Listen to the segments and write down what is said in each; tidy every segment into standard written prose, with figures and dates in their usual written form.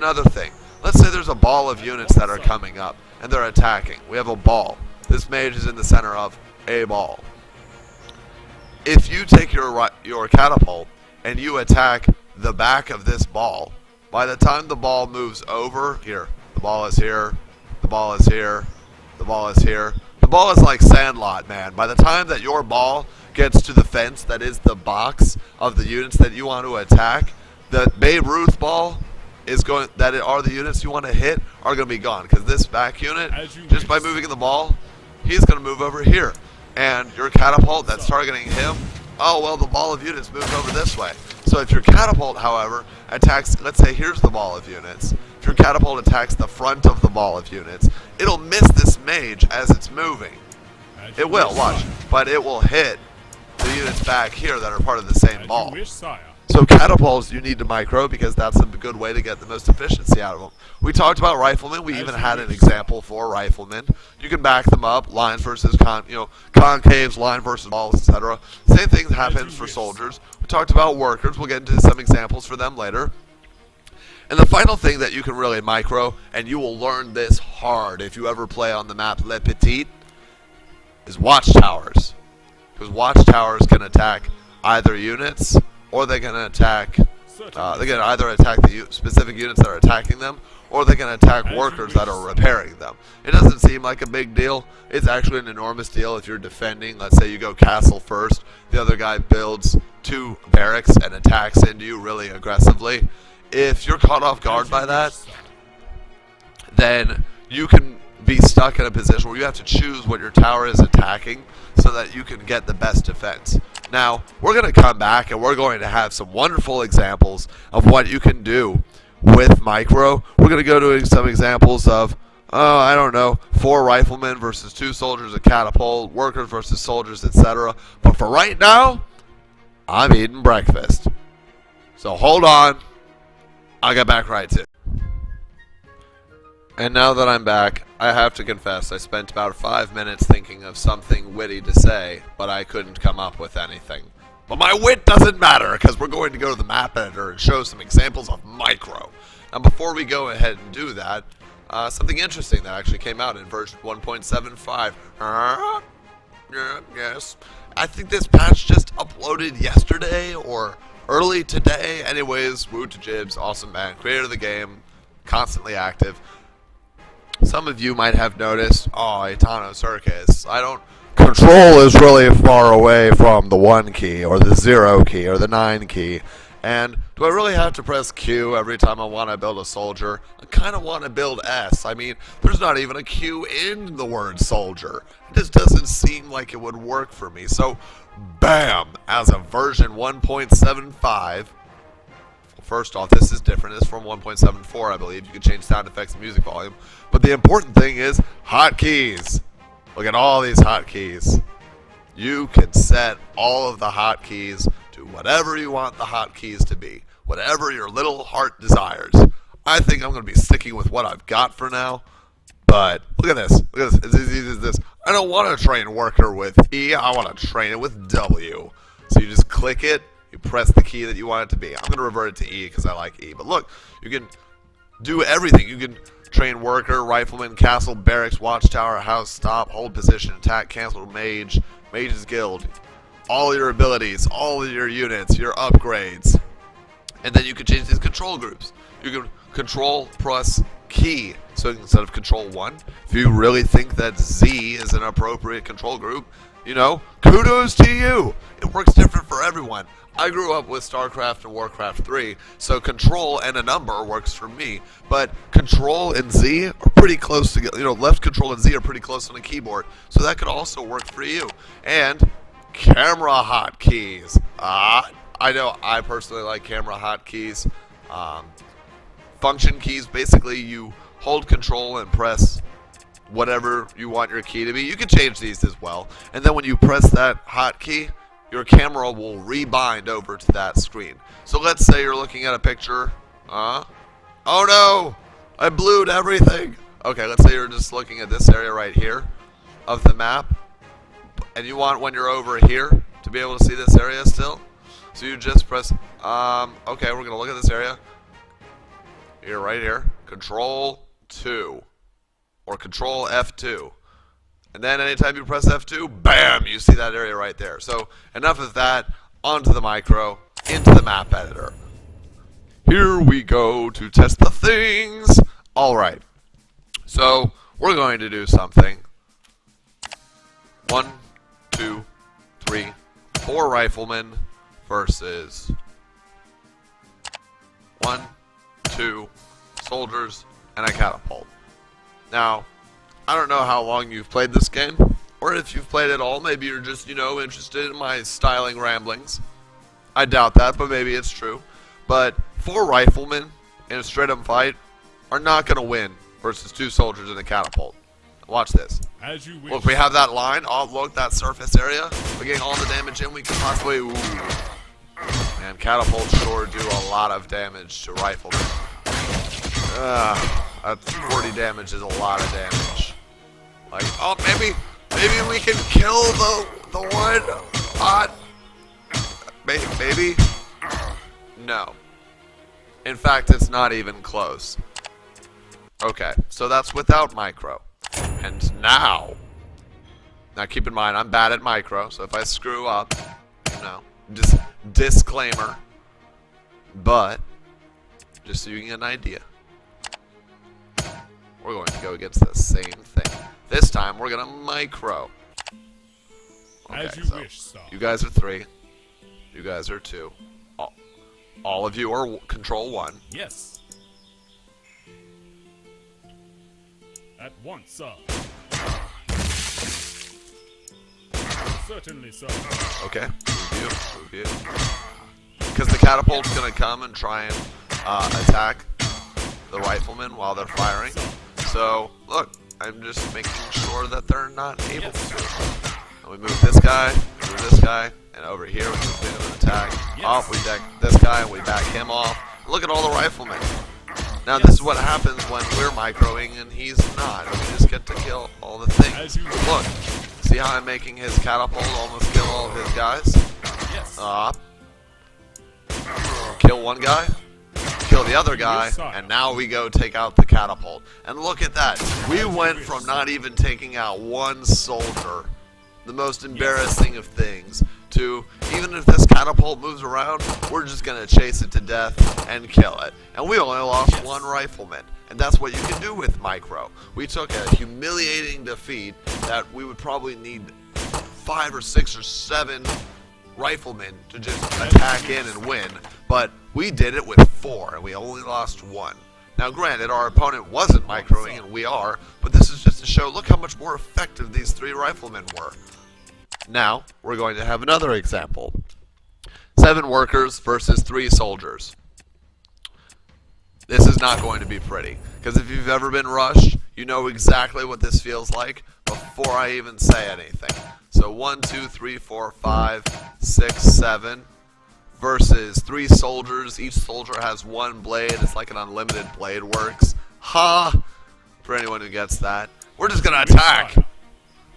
another thing. Let's say there's a ball of units that are coming up, and they're attacking. We have a ball. This mage is in the center of a ball. If you take your catapult and you attack the back of this ball, by the time the ball moves over, here, the ball is here, the ball is here, the ball is here. The ball is like Sandlot, man. By the time that your ball gets to the fence that is the box of the units that you want to attack, the Babe Ruth ball is going, that are the units you want to hit, are going to be gone. Because this back unit, just by moving the ball, he's going to move over here. And your catapult that's targeting him, oh, well, the ball of units moves over this way. So if your catapult, however, attacks, let's say here's the ball of units. If your catapult attacks the front of the ball of units, it'll miss this mage as it's moving. It will, watch. But it will hit the units back here that are part of the same ball. So catapults you need to micro because that's a good way to get the most efficiency out of them. We talked about riflemen. We even had an example for riflemen. You can back them up, lines versus concaves, line versus balls, etc. Same thing happens for soldiers. We talked about workers. We'll get into some examples for them later. And the final thing that you can really micro, and you will learn this hard if you ever play on the map Le Petit, is watchtowers. Because watchtowers can attack either units, or they can attack, they can either attack the specific units that are attacking them, or they can attack workers that are repairing them. It doesn't seem like a big deal. It's actually an enormous deal if you're defending. Let's say you go castle first, the other guy builds 2 barracks and attacks into you really aggressively. If you're caught off guard by that, then you can be stuck in a position where you have to choose what your tower is attacking so that you can get the best defense. Now, we're going to come back and we're going to have some wonderful examples of what you can do with micro. We're going to go to some examples of, I don't know, 4 riflemen versus 2 soldiers, a catapult, workers versus soldiers, etc. But for right now, I'm eating breakfast. So hold on. I'll get back right to it. And now that I'm back, I have to confess I spent about 5 minutes thinking of something witty to say, but I couldn't come up with anything. But my wit doesn't matter, because we're going to go to the map editor and show some examples of micro. Now before we go ahead and do that, something interesting that actually came out in version 1.75. Yes. I think this patch just uploaded yesterday or early today. Anyways, woo to Jibs, awesome man, creator of the game, constantly active. Some of you might have noticed, oh, Itano Circus, control is really far away from the 1 key, or the 0 key, or the 9 key. And do I really have to press Q every time I want to build a soldier? I kind of want to build S. I mean, there's not even a Q in the word soldier. It just doesn't seem like it would work for me. So, bam, as of version 1.75, first off, this is different. This is from 1.74, I believe. You can change sound effects and music volume. But the important thing is hotkeys. Look at all these hotkeys. You can set all of the hotkeys to whatever you want the hotkeys to be. Whatever your little heart desires. I think I'm going to be sticking with what I've got for now. But look at this. Look at this. It's as easy as this. I don't want to train worker with E. I want to train it with W. So you just click it. You press the key that you want it to be. I'm going to revert it to E because I like E. But look, you can do everything. You can train worker, rifleman, castle, barracks, watchtower, house, stop, hold position, attack, cancel, mage, mage's guild. All your abilities, all of your units, your upgrades. And then you can change these control groups. You can control plus key. So instead of control 1, if you really think that Z is an appropriate control group, you know, kudos to you. It works different for everyone. I grew up with StarCraft and Warcraft 3, so control and a number works for me. But control and Z are pretty close together. You know, left control and Z are pretty close on the keyboard, so that could also work for you. And camera hotkeys. I know I personally like camera hotkeys. Function keys, basically you hold control and press whatever you want your key to be. You can change these as well. And then when you press that hotkey, your camera will rebind over to that screen. So let's say you're looking at a picture. Oh no! I blued everything! Okay, let's say you're just looking at this area right here of the map. And you want, when you're over here, to be able to see this area still. So you just press, okay, we're going to look at this area. Here, right here. Control 2. Or Control F2. And then anytime you press F2, bam, you see that area right there. So enough of that. Onto the micro, into the map editor. Here we go to test the things. All right. So we're going to do something. 1, 2, 3, 4 riflemen versus 1, 2 soldiers and a catapult. Now, I don't know how long you've played this game, or if you've played it all. Maybe you're just, interested in my styling ramblings. I doubt that, but maybe it's true. But 4 riflemen in a straight-up fight are not going to win versus 2 soldiers in a catapult. Watch this. As you wish. Look, we have that line. Oh, look, that surface area. We're getting all the damage in we can possibly. Ooh. And catapults sure do a lot of damage to riflemen. That's 40 damage is a lot of damage. Like, oh, maybe we can kill the one. Maybe. No. In fact, it's not even close. Okay, so that's without micro. And now keep in mind, I'm bad at micro, so if I screw up, just disclaimer. But, just so you get an idea, we're going to go against the same thing. This time, we're going to micro. Okay, as you so wish, sir. you guys are 3. You guys are 2. All of you are Control 1. Yes. At once, sir. Certainly, sir. Okay, move you. Because the catapult's going to come and try and attack the riflemen while they're firing. So, look, I'm just making sure that they're not able to. And we move this guy, and over here we move him and attack. Off, we deck this guy, and we back him off. Look at all the riflemen. Now, this is what happens when we're microing and he's not. We just get to kill all the things. Look, see how I'm making his catapult almost kill all of his guys? Kill one guy, kill the other guy, and now we go take out the catapult. And look at that. We went from not even taking out one soldier, the most embarrassing of things, to even if this catapult moves around, we're just going to chase it to death and kill it. And we only lost 1 rifleman. And that's what you can do with micro. We took a humiliating defeat that we would probably need 5 or 6 or 7 riflemen to just attack in and win. But we did it with 4, and we only lost 1. Now, granted, our opponent wasn't microing, and we are, but this is just to show, look how much more effective these 3 riflemen were. Now, we're going to have another example. 7 workers versus 3 soldiers. This is not going to be pretty, because if you've ever been rushed, you know exactly what this feels like before I even say anything. So 1, 2, 3, 4, 5, 6, 7 versus 3 soldiers. Each soldier has 1 blade. It's like an unlimited blade works. Ha! For anyone who gets that. We're just going to attack.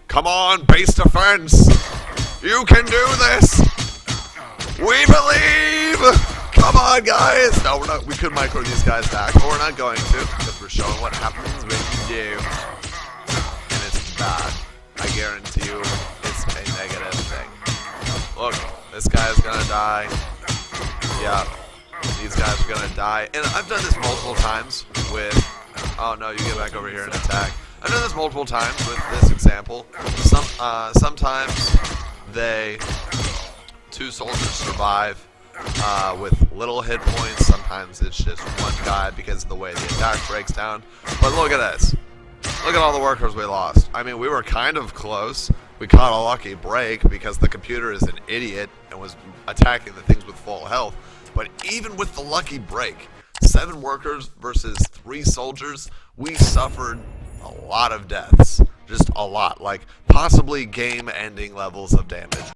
Come on, base defense. You can do this. We believe. Come on, guys. No, we're not. We could micro these guys back, but we're not going to because we're showing what happens when you do. And it's bad. I guarantee you it's a negative thing. Look, this guy's going to die. Yeah, these guys are going to die. And I've done this multiple times with... Oh, no, you get back over here and attack. I've done this multiple times with this example. Sometimes 2 soldiers survive with little hit points. Sometimes it's just 1 guy because of the way the attack breaks down. But look at this. Look at all the workers we lost. I mean, we were kind of close. We caught a lucky break because the computer is an idiot and was attacking the things with full health. But even with the lucky break, 7 workers versus 3 soldiers, we suffered a lot of deaths. Just a lot. Like, possibly game-ending levels of damage.